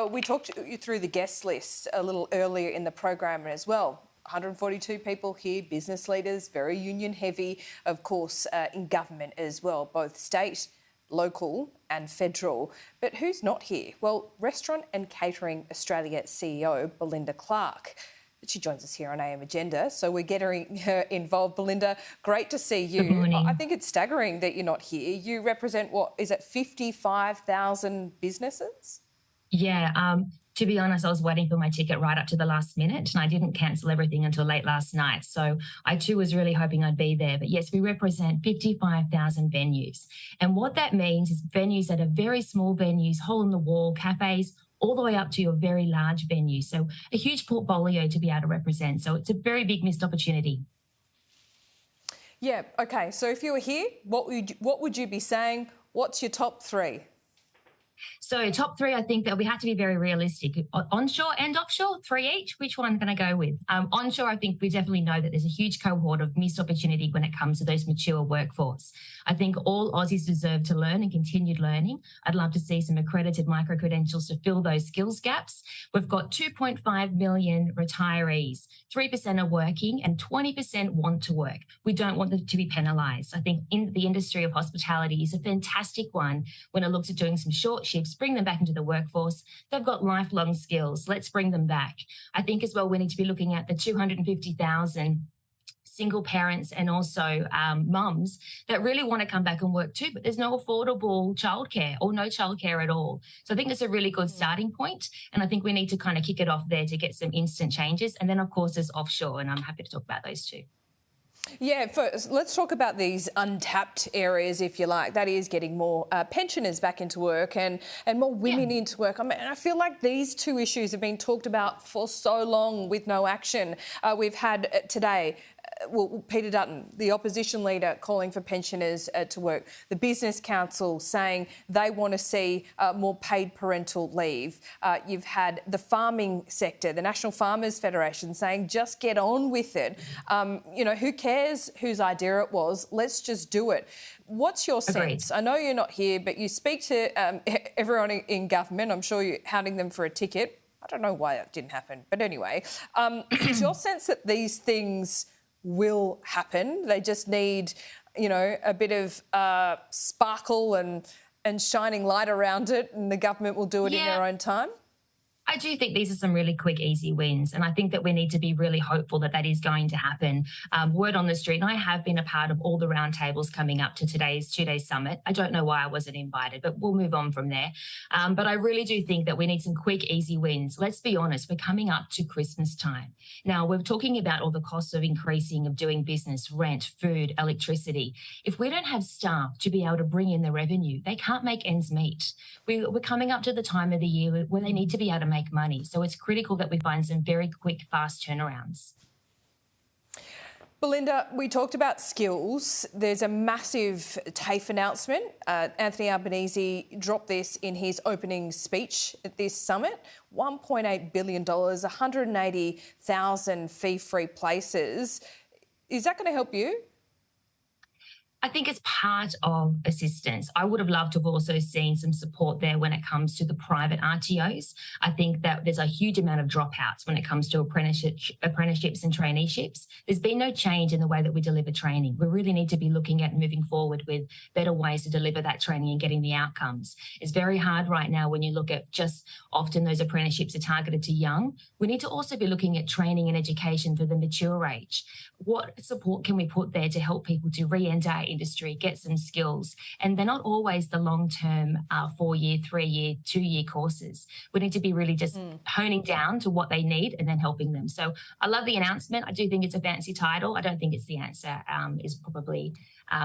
we talked you through the guest list a little earlier in the program as well. 142 people here, business leaders, very union heavy, of course, in government as well, both state, local and federal. But who's not here? Well, Restaurant and Catering Australia CEO Belinda Clarke. She joins us here on AM Agenda, so we're getting her involved. Belinda, great to see you. Good morning. I think it's staggering that you're not here. You represent, what, is it 55,000 businesses? Yeah, to be honest, I was waiting for my ticket right up to the last minute and I didn't cancel everything until late last night. So I too was really hoping I'd be there. But yes, we represent 55,000 venues. And what that means is venues that are very small venues, hole-in-the-wall cafes, all the way up to your very large venues. So a huge portfolio to be able to represent. So it's a very big missed opportunity. Yeah, OK. So if you were here, what would you be saying? What's your top three? So top three, I think that we have to be very realistic. Onshore and offshore, 3 each. Which one can I go with? Onshore, I think we definitely know that there's a huge cohort of missed opportunity when it comes to those mature workforce. I think all Aussies deserve to learn and continued learning. I'd love to see some accredited micro-credentials to fill those skills gaps. We've got 2.5 million retirees. 3% are working and 20% want to work. We don't want them to be penalised. I think in the industry of hospitality is a fantastic one when it looks at doing some short shifts, bring them back into the workforce. They've got lifelong skills. Let's bring them back. I think as well we need to be looking at the 250,000 single parents and also mums that really want to come back and work too, but there's no affordable childcare or no childcare at all. So I think that's a really good starting point, and I think we need to kind of kick it off there to get some instant changes. And then, of course, there's offshore, and I'm happy to talk about those too. Yeah, first, let's talk about these untapped areas, if you like. That is getting more pensioners back into work and more women into work. I mean, I feel like these two issues have been talked about for so long with no action. We've had today, Peter Dutton, the opposition leader, calling for pensioners to work. The Business Council saying they want to see more paid parental leave. You've had the farming sector, the National Farmers Federation, saying just get on with it. You know, who cares whose idea it was? Let's just do it. What's your sense? I know you're not here, but you speak to everyone in government. I'm sure you're hounding them for a ticket. I don't know why that didn't happen. But anyway, is your sense that these things will happen? They just need, you know, a bit of sparkle and shining light around it, and the government will do it in their own time? I do think these are some really quick, easy wins, and I think that we need to be really hopeful that that is going to happen. Word on the street, and I have been a part of all the roundtables coming up to today's two-day summit. I don't know why I wasn't invited, but we'll move on from there. But I really do think that we need some quick, easy wins. Let's be honest, we're coming up to Christmas time. Now, we're talking about all the costs of increasing, of doing business, rent, food, electricity. If we don't have staff to be able to bring in the revenue, they can't make ends meet. We're coming up to the time of the year where they need to be able to make money. So it's critical that we find some very quick, fast turnarounds. Belinda, we talked about skills. There's a massive TAFE announcement. Anthony Albanese dropped this in his opening speech at this summit. $1.8 billion, 180,000 fee-free places. Is that going to help you? I think it's part of assistance. I would have loved to have also seen some support there when it comes to the private RTOs. I think that there's a huge amount of dropouts when it comes to apprenticeships and traineeships. There's been no change in the way that we deliver training. We really need to be looking at moving forward with better ways to deliver that training and getting the outcomes. It's very hard right now when you look at just often those apprenticeships are targeted to young. We need to also be looking at training and education for the mature age. What support can we put there to help people to re-enter our industry, get some skills? And they're not always the long-term 4-year, 3-year, 2-year courses. We need to be really just honing down to what they need and then helping them. So I love the announcement. I do think it's a fancy title. I don't think it's the answer, is probably...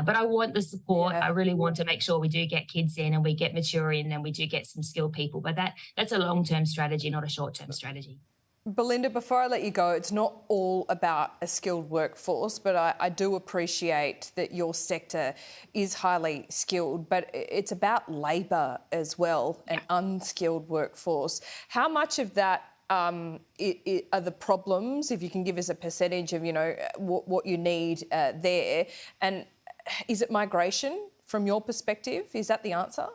but I want the support. I really want to make sure we do get kids in and we get mature in and we do get some skilled people. But that's a long-term strategy, not a short-term strategy. Belinda, before I let you go, it's not all about a skilled workforce, but I do appreciate that your sector is highly skilled, but it's about labour as well, an unskilled workforce. How much of that are the problems, if you can give us a percentage of, you know, what you need there? And is it migration from your perspective? Is that the answer?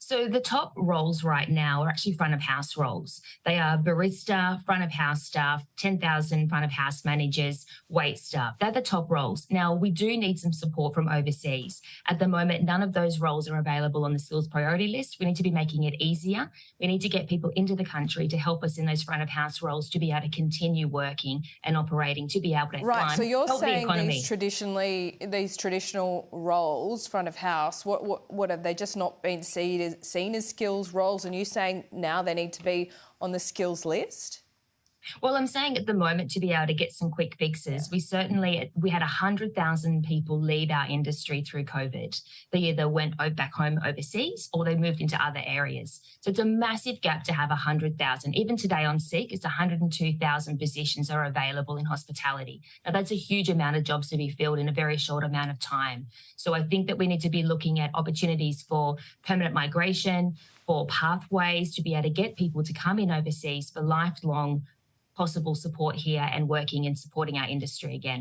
So So the top roles right now are actually front of house roles. They are barista, front of house staff, 10,000 front of house managers, wait staff. They're the top roles. Now, we do need some support from overseas. At the moment, none of those roles are available on the skills priority list. We need to be making it easier. We need to get people into the country to help us in those front of house roles to be able to continue working and operating, to be able to Right, climb, so you're help the saying economy. these traditional roles, front of house, what have they just not been seen as skills roles, and you saying now they need to be on the skills list? Well, I'm saying at the moment to be able to get some quick fixes, we had 100,000 people leave our industry through COVID. They either went back home overseas or they moved into other areas. So it's a massive gap to have 100,000. Even today on Seek, it's 102,000 positions are available in hospitality. Now, that's a huge amount of jobs to be filled in a very short amount of time. So I think that we need to be looking at opportunities for permanent migration, for pathways to be able to get people to come in overseas for lifelong possible support here and working and supporting our industry again.